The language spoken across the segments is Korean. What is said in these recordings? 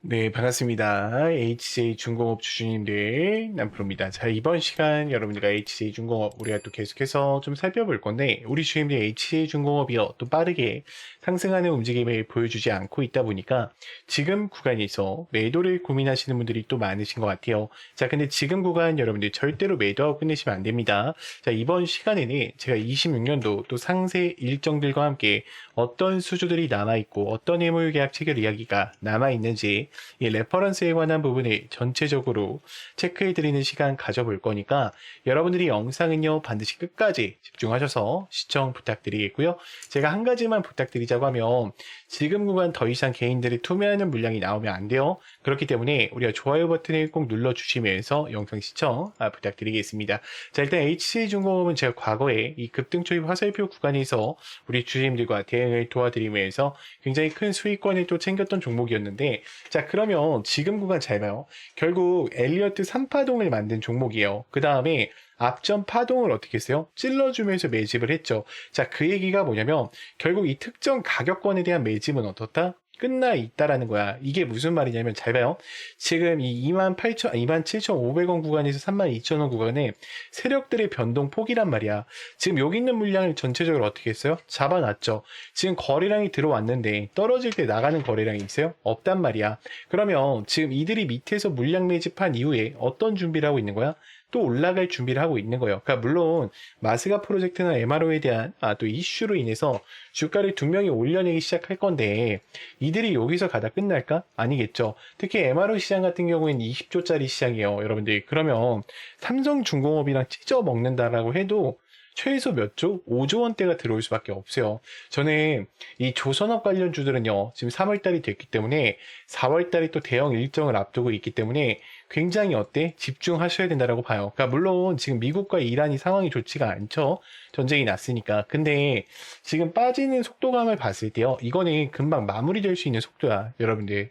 네, 반갑습니다. HJ중공업 주주님들 남프로입니다. 자, 이번 시간 여러분들과 HJ중공업 우리가 또 계속해서 좀 살펴볼 건데, 우리 주주님들 HJ중공업이요 또 빠르게 상승하는 움직임을 보여주지 않고 있다 보니까 지금 구간에서 매도를 고민하시는 분들이 또 많으신 것 같아요. 자, 근데 지금 구간 여러분들 절대로 매도하고 끝내시면 안 됩니다. 자, 이번 시간에는 제가 26년도 또 상세 일정들과 함께 어떤 수주들이 남아있고 어떤 해물 계약 체결 이야기가 남아있는지 이 레퍼런스에 관한 부분을 전체적으로 체크해드리는 시간 가져볼 거니까 여러분들이 영상은요 반드시 끝까지 집중하셔서 시청 부탁드리겠고요. 제가 한 가지만 부탁드리자고 하면 지금 구간 더 이상 개인들이 투매하는 물량이 나오면 안 돼요. 그렇기 때문에 우리가 좋아요 버튼을 꼭 눌러주시면서 영상 시청 부탁드리겠습니다. 자, 일단 HC중공업은 제가 과거에 이 급등 초입 화살표 구간에서 우리 주주님들과 대응을 도와드리면서 굉장히 큰 수익권을 또 챙겼던 종목이었는데, 자, 그러면 지금 구간 잘 봐요. 결국 엘리어트 3파동을 만든 종목이에요. 그 다음에 앞전 파동을 어떻게 했어요? 찔러주면서 매집을 했죠. 자, 그 얘기가 뭐냐면 결국 이 특정 가격권에 대한 매집은 어떻다? 끝나 있다라는 거야. 이게 무슨 말이냐면 잘 봐요. 지금 이 27,500원 구간에서 32,000원 구간에 세력들의 변동 폭이란 말이야. 지금 여기 있는 물량을 전체적으로 어떻게 했어요? 잡아놨죠. 지금 거래량이 들어왔는데 떨어질 때 나가는 거래량이 있어요? 없단 말이야. 그러면 지금 이들이 밑에서 물량 매집한 이후에 어떤 준비를 하고 있는 거야? 또 올라갈 준비를 하고 있는 거예요. 그러니까 물론 마스가 프로젝트나 MRO에 대한 또 이슈로 인해서 주가를 두 명이 올려내기 시작할 건데 이들이 여기서 가다 끝날까? 아니겠죠. 특히 MRO 시장 같은 경우에는 20조짜리 시장이에요, 여러분들. 그러면 삼성중공업이랑 찢어 먹는다라고 해도 최소 몇 조? 5조 원대가 들어올 수밖에 없어요. 저는 이 조선업 관련주들은요, 지금 3월달이 됐기 때문에 4월달에 또 대형 일정을 앞두고 있기 때문에 굉장히 집중하셔야 된다라고 봐요. 그러니까 물론 지금 미국과 이란이 상황이 좋지가 않죠. 전쟁이 났으니까. 근데 지금 빠지는 속도감을 봤을 때요, 이거는 금방 마무리될 수 있는 속도야, 여러분들.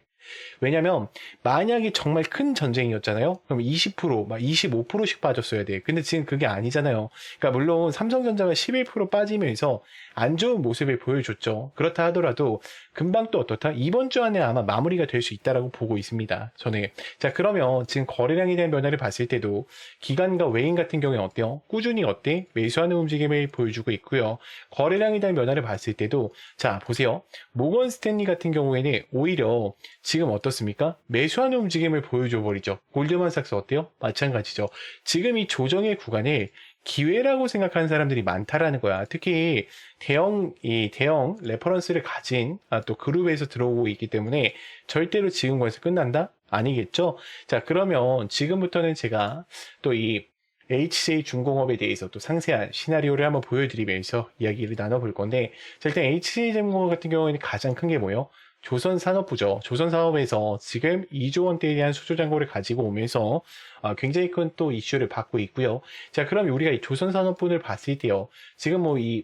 왜냐면 만약에 정말 큰 전쟁이었잖아요. 그럼 20%, 막 25%씩 빠졌어야 돼. 근데 지금 그게 아니잖아요. 그러니까 물론 삼성전자가 11% 빠지면서 안 좋은 모습을 보여줬죠. 그렇다 하더라도 금방 또 어떻다? 이번 주 안에 아마 마무리가 될 수 있다라고 보고 있습니다. 저는. 자, 그러면 지금 거래량에 대한 변화를 봤을 때도 기관과 외인 같은 경우에 어때요? 꾸준히 매수하는 움직임을 보여주고 있고요. 거래량에 대한 변화를 봤을 때도 자, 보세요. 모건 스탠리 같은 경우에는 오히려 지금 어떻습니까? 매수하는 움직임을 보여줘 버리죠. 골드만삭스 어때요? 마찬가지죠. 지금 이 조정의 구간에 기회라고 생각하는 사람들이 많다라는 거야. 특히 대형 레퍼런스를 가진 또 그룹에서 들어오고 있기 때문에 절대로 지금 거에서 끝난다? 아니겠죠? 자, 그러면 지금부터는 제가 또 이 HJ중공업에 대해서 또 상세한 시나리오를 한번 보여드리면서 이야기를 나눠볼 건데, 자, 일단 HJ중공업 같은 경우에는 가장 큰 게 뭐예요? 조선산업부죠. 조선사업에서 지금 2조 원대에 대한 수조 잔고를 가지고 오면서 굉장히 큰 또 이슈를 받고 있고요. 자, 그럼 우리가 이 조선산업부를 봤을 때요. 지금 뭐 이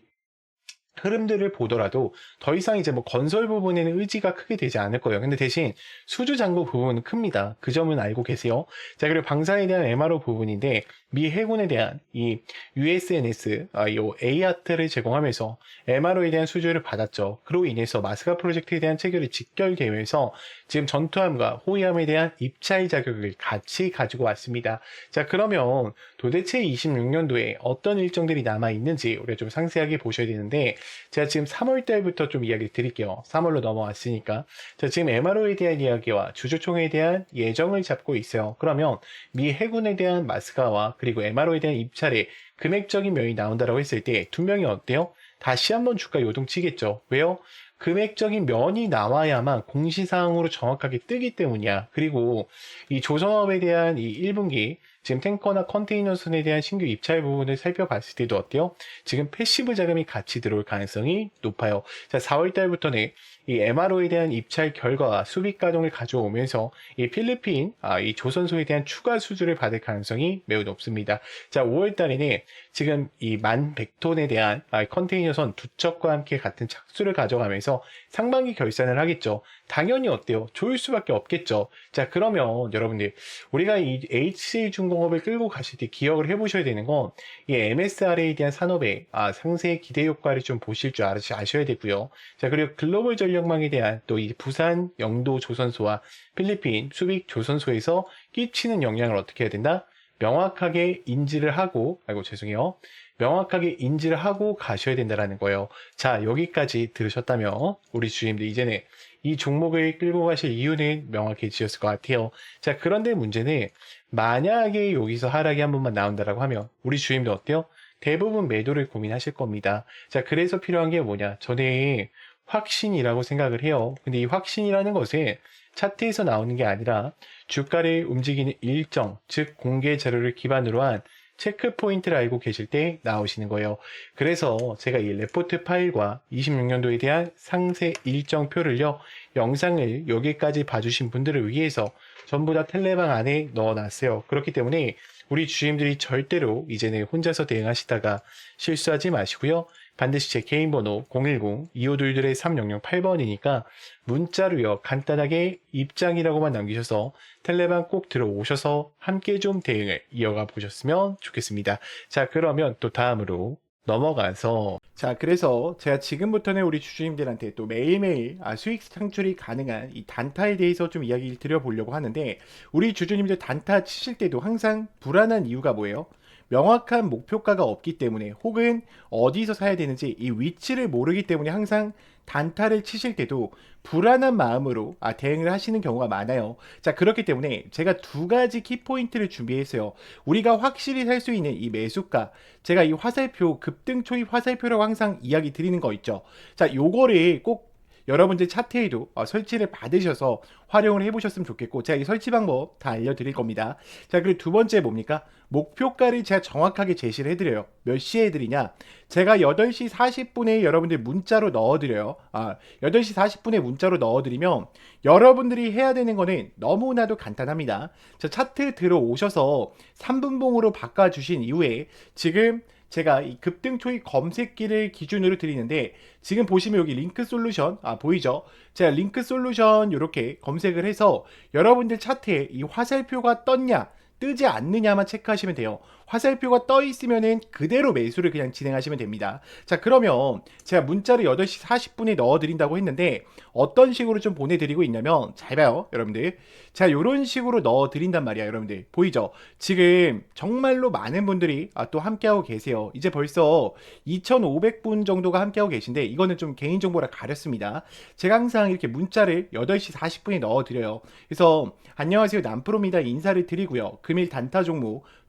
흐름들을 보더라도 더 이상 이제 뭐 건설 부분에는 의지가 크게 되지 않을 거예요. 근데 대신 수주 잔고 부분은 큽니다. 그 점은 알고 계세요. 자, 그리고 방산에 대한 MRO 부분인데 미 해군에 대한 이 USNS, 요 ART를 제공하면서 MRO에 대한 수주를 받았죠. 그로 인해서 마스가 프로젝트에 대한 체결이 직결되면서 지금 전투함과 호위함에 대한 입찰 자격을 같이 가지고 왔습니다. 자, 그러면 도대체 26년도에 어떤 일정들이 남아있는지 우리가 좀 상세하게 보셔야 되는데, 제가 지금 3월 달부터 좀 이야기 드릴게요. 3월로 넘어왔으니까. 자, 지금 MRO에 대한 이야기와 주주총회에 대한 예정을 잡고 있어요. 그러면 미 해군에 대한 마스가와 그리고 MRO에 대한 입찰에 금액적인 면이 나온다고 했을 때 두 명이 어때요? 다시 한번 주가 요동치겠죠. 왜요? 금액적인 면이 나와야만 공시사항으로 정확하게 뜨기 때문이야. 그리고 이 조선업에 대한 이 1분기 지금 탱커나 컨테이너선에 대한 신규 입찰 부분을 살펴봤을 때도 어때요? 지금 패시브 자금이 같이 들어올 가능성이 높아요. 자, 4월 달부터는 이 MRO에 대한 입찰 결과와 수비 가동을 가져오면서 이 필리핀, 이 조선소에 대한 추가 수주를 받을 가능성이 매우 높습니다. 자, 5월 달에는 지금 이 1100톤에 대한 컨테이너선 두 척과 함께 같은 착수를 가져가면서 상반기 결산을 하겠죠. 당연히 어때요? 좋을 수밖에 없겠죠. 자, 그러면 여러분들 우리가 이 HC중공업을 끌고 가실 때 기억을 해보셔야 되는 건 이 MSRA에 대한 산업의 상세 기대 효과를 좀 보실 줄 아셔야 되고요. 자, 그리고 글로벌 전력망에 대한 또 이 부산 영도 조선소와 필리핀 수빅 조선소에서 끼치는 영향을 어떻게 해야 된다? 명확하게 인지를 하고, 죄송해요. 명확하게 인지를 하고 가셔야 된다는 거예요. 자, 여기까지 들으셨다면 우리 주임들 이제는 이 종목을 끌고 가실 이유는 명확해지셨을 것 같아요. 자, 그런데 문제는 만약에 여기서 하락이 한 번만 나온다라고 하면 우리 주임들 어때요? 대부분 매도를 고민하실 겁니다. 자, 그래서 필요한 게 뭐냐? 저는 확신이라고 생각을 해요. 근데 이 확신이라는 것은 차트에서 나오는 게 아니라 주가를 움직이는 일정, 즉 공개 자료를 기반으로 한 체크 포인트를 알고 계실 때 나오시는 거예요. 그래서 제가 이 레포트 파일과 26년도에 대한 상세 일정표를요, 영상을 여기까지 봐주신 분들을 위해서 전부 다 텔레방 안에 넣어놨어요. 그렇기 때문에 우리 주임들이 절대로 이제는 혼자서 대응하시다가 실수하지 마시고요. 반드시 제 개인 번호 010-2522-3008번이니까 문자로요, 간단하게 입장이라고만 남기셔서 텔레방 꼭 들어오셔서 함께 좀 대응을 이어가 보셨으면 좋겠습니다. 자, 그러면 또 다음으로 넘어가서, 자, 그래서 제가 지금부터는 우리 주주님들한테 또 매일매일 수익 창출이 가능한 이 단타에 대해서 좀 이야기를 드려보려고 하는데, 우리 주주님들 단타 치실 때도 항상 불안한 이유가 뭐예요? 명확한 목표가가 없기 때문에, 혹은 어디서 사야 되는지 이 위치를 모르기 때문에 항상 단타를 치실 때도 불안한 마음으로 대응을 하시는 경우가 많아요. 자, 그렇기 때문에 제가 두 가지 키포인트를 준비했어요. 우리가 확실히 살 수 있는 이 매수가, 제가 이 화살표, 급등 초입 화살표라고 항상 이야기 드리는 거 있죠. 자, 요거를 꼭 여러분들 차트에도 설치를 받으셔서 활용을 해보셨으면 좋겠고, 제가 이 설치 방법 다 알려드릴 겁니다. 자, 그리고 두 번째 뭡니까? 목표가를 제가 정확하게 제시를 해드려요. 몇 시에 해드리냐? 제가 8시 40분에 여러분들 문자로 넣어드려요. 8시 40분에 문자로 넣어드리면 여러분들이 해야 되는 거는 너무나도 간단합니다. 자, 차트 들어오셔서 3분봉으로 바꿔주신 이후에 지금 제가 이 급등 초입 검색기를 기준으로 드리는데, 지금 보시면 여기 링크 솔루션 보이죠? 제가 링크 솔루션 이렇게 검색을 해서 여러분들 차트에 이 화살표가 떴냐 뜨지 않느냐만 체크하시면 돼요. 화살표가 떠 있으면은 그대로 매수를 그냥 진행하시면 됩니다. 자, 그러면 제가 문자를 8시 40분에 넣어드린다고 했는데 어떤 식으로 좀 보내드리고 있냐면, 잘 봐요 여러분들. 제가 이런 식으로 넣어드린단 말이야. 여러분들 보이죠? 지금 정말로 많은 분들이 또 함께하고 계세요. 이제 벌써 2,500분 정도가 함께하고 계신데, 이거는 좀 개인정보라 가렸습니다. 제가 항상 이렇게 문자를 8시 40분에 넣어드려요. 그래서 안녕하세요 남프로입니다 인사를 드리고요, 금일 단타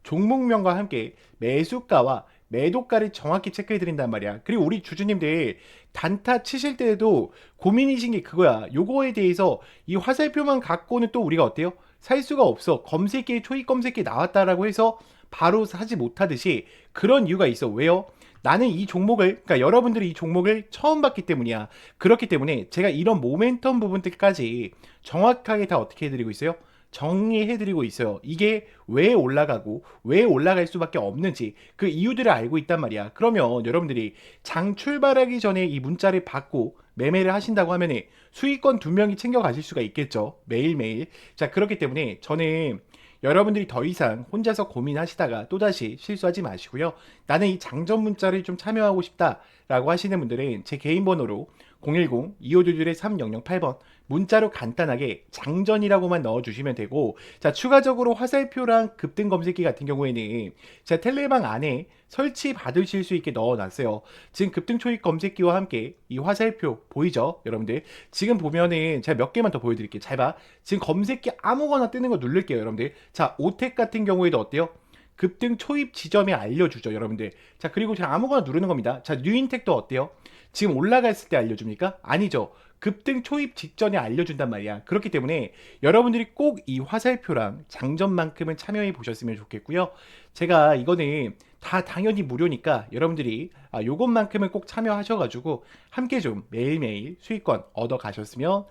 종목명과 함께 매수가와 매도가를 정확히 체크해 드린단 말이야. 그리고 우리 주주님들 단타 치실 때에도 고민이신 게 그거야. 요거에 대해서 이 화살표만 갖고는 또 우리가 어때요? 살 수가 없어. 검색기에 초입 검색기에 나왔다라고 해서 바로 사지 못하듯이 그런 이유가 있어. 왜요? 나는 이 종목을, 그러니까 여러분들이 이 종목을 처음 봤기 때문이야. 그렇기 때문에 제가 이런 모멘텀 부분들까지 정확하게 다 어떻게 해드리고 있어요? 정리해드리고 있어요. 이게 왜 올라가고 왜 올라갈 수밖에 없는지 그 이유들을 알고 있단 말이야. 그러면 여러분들이 장 출발하기 전에 이 문자를 받고 매매를 하신다고 하면 수익권 2명이 챙겨가실 수가 있겠죠. 매일매일. 자, 그렇기 때문에 저는 여러분들이 더 이상 혼자서 고민하시다가 또다시 실수하지 마시고요. 나는 이 장전 문자를 좀 참여하고 싶다라고 하시는 분들은 제 개인 번호로 010-2522-3008번 문자로 간단하게 장전이라고만 넣어주시면 되고, 자, 추가적으로 화살표랑 급등 검색기 같은 경우에는 제가 텔레방 안에 설치 받으실 수 있게 넣어놨어요. 지금 급등 초입 검색기와 함께 이 화살표 보이죠? 여러분들 지금 보면은 제가 몇 개만 더 보여드릴게요. 잘 봐. 지금 검색기 아무거나 뜨는 거 누를게요. 여러분들 자, 오텍 같은 경우에도 어때요? 급등 초입 지점에 알려주죠. 여러분들 자, 그리고 제가 아무거나 누르는 겁니다. 자, 뉴인텍도 어때요? 지금 올라갔을 때 알려줍니까? 아니죠. 급등 초입 직전에 알려준단 말이야. 그렇기 때문에 여러분들이 꼭 이 화살표랑 장전만큼은 참여해 보셨으면 좋겠고요. 제가 이거는 다 당연히 무료니까 여러분들이 요것만큼은 꼭 참여하셔가지고 함께 좀 매일매일 수익권 얻어 가셨으면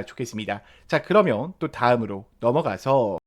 좋겠습니다. 자, 그러면 또 다음으로 넘어가서,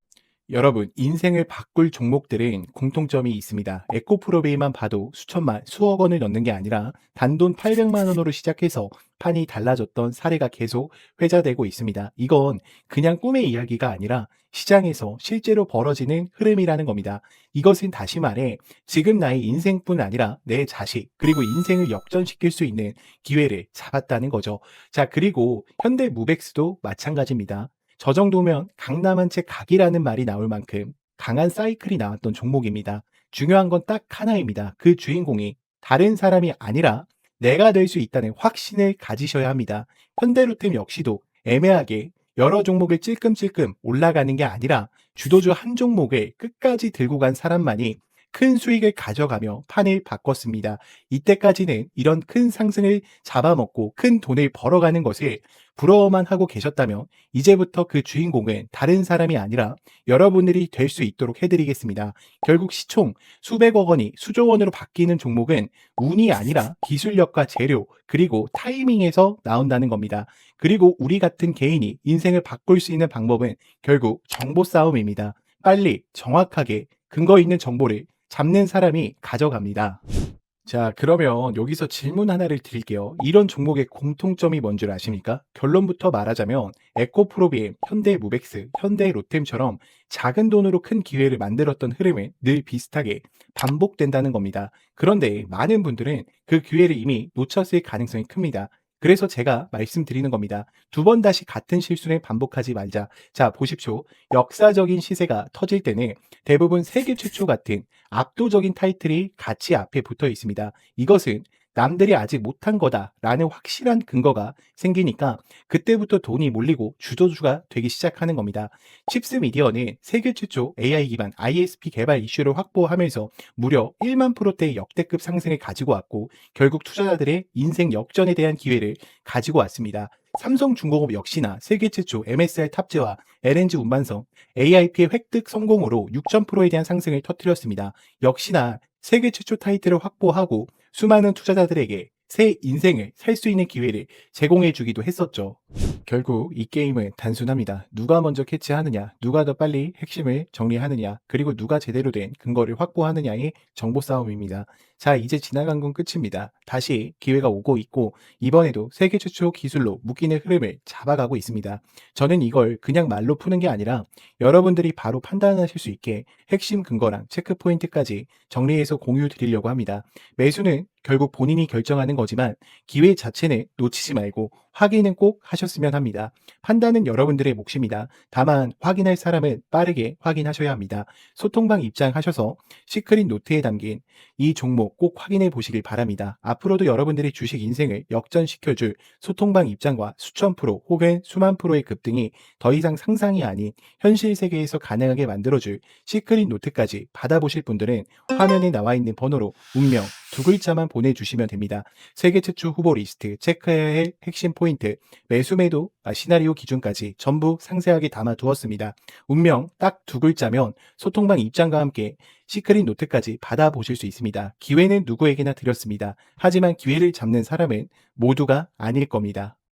여러분, 인생을 바꿀 종목들은 공통점이 있습니다. 에코프로베이만 봐도 수천만, 수억 원을 넣는 게 아니라 단돈 800만 원으로 시작해서 판이 달라졌던 사례가 계속 회자되고 있습니다. 이건 그냥 꿈의 이야기가 아니라 시장에서 실제로 벌어지는 흐름이라는 겁니다. 이것은 다시 말해 지금 나의 인생뿐 아니라 내 자식, 그리고 인생을 역전시킬 수 있는 기회를 잡았다는 거죠. 자, 그리고 현대 무백스도 마찬가지입니다. 저 정도면 강남한 채 각이라는 말이 나올 만큼 강한 사이클이 나왔던 종목입니다. 중요한 건 딱 하나입니다. 그 주인공이 다른 사람이 아니라 내가 될 수 있다는 확신을 가지셔야 합니다. 현대로템 역시도 애매하게 여러 종목을 찔끔찔끔 올라가는 게 아니라 주도주 한 종목을 끝까지 들고 간 사람만이 큰 수익을 가져가며 판을 바꿨습니다. 이때까지는 이런 큰 상승을 잡아먹고 큰 돈을 벌어가는 것을 부러워만 하고 계셨다면 이제부터 그 주인공은 다른 사람이 아니라 여러분들이 될 수 있도록 해드리겠습니다. 결국 시총 수백억 원이 수조 원으로 바뀌는 종목은 운이 아니라 기술력과 재료 그리고 타이밍에서 나온다는 겁니다. 그리고 우리 같은 개인이 인생을 바꿀 수 있는 방법은 결국 정보 싸움입니다. 빨리 정확하게 근거 있는 정보를 잡는 사람이 가져갑니다. 자, 그러면 여기서 질문 하나를 드릴게요. 이런 종목의 공통점이 뭔 줄 아십니까? 결론부터 말하자면 에코프로비엠, 현대무백스, 현대로템처럼 작은 돈으로 큰 기회를 만들었던 흐름은 늘 비슷하게 반복된다는 겁니다. 그런데 많은 분들은 그 기회를 이미 놓쳤을 가능성이 큽니다. 그래서 제가 말씀드리는 겁니다. 두 번 다시 같은 실수를 반복하지 말자. 자, 보십시오. 역사적인 시세가 터질 때는 대부분 세계 최초 같은 압도적인 타이틀이 같이 앞에 붙어 있습니다. 이것은 남들이 아직 못한 거다라는 확실한 근거가 생기니까 그때부터 돈이 몰리고 주도주가 되기 시작하는 겁니다. 칩스 미디어는 세계 최초 AI 기반 ISP 개발 이슈를 확보하면서 무려 1만 프로대의 역대급 상승을 가지고 왔고 결국 투자자들의 인생 역전에 대한 기회를 가지고 왔습니다. 삼성중공업 역시나 세계 최초 MSR 탑재와 LNG 운반선 AIP의 획득 성공으로 6,000%에 대한 상승을 터뜨렸습니다. 역시나 세계 최초 타이틀을 확보하고 수많은 투자자들에게 새 인생을 살 수 있는 기회를 제공해 주기도 했었죠. 결국 이 게임은 단순합니다. 누가 먼저 캐치하느냐, 누가 더 빨리 핵심을 정리하느냐, 그리고 누가 제대로 된 근거를 확보하느냐의 정보 싸움입니다. 자, 이제 지나간 건 끝입니다. 다시 기회가 오고 있고, 이번에도 세계 최초 기술로 묶이는 흐름을 잡아가고 있습니다. 저는 이걸 그냥 말로 푸는 게 아니라 여러분들이 바로 판단하실 수 있게 핵심 근거랑 체크 포인트까지 정리해서 공유 드리려고 합니다. 매수는 결국 본인이 결정하는 거지만 기회 자체는 놓치지 말고 확인은 꼭 하셨으면 합니다. 판단은 여러분들의 몫입니다. 다만 확인할 사람은 빠르게 확인하셔야 합니다. 소통방 입장하셔서 시크릿 노트에 담긴 이 종목 꼭 확인해 보시길 바랍니다. 앞으로도 여러분들의 주식 인생을 역전시켜줄 소통방 입장과 수천 프로 혹은 수만 프로의 급등이 더 이상 상상이 아닌 현실 세계에서 가능하게 만들어줄 시크릿 노트까지 받아보실 분들은 화면에 나와 있는 번호로 운명 두 글자만 보내주시면 됩니다. 세계 최초 후보 리스트, 체크해야 할 핵심 포인트, 매수 매도, 시나리오 기준까지 전부 상세하게 담아 두었습니다. 운명 딱 두 글자면 소통방 입장과 함께 시크릿 노트까지 받아보실 수 있습니다. 기회는 누구에게나 드렸습니다. 하지만 기회를 잡는 사람은 모두가 아닐 겁니다.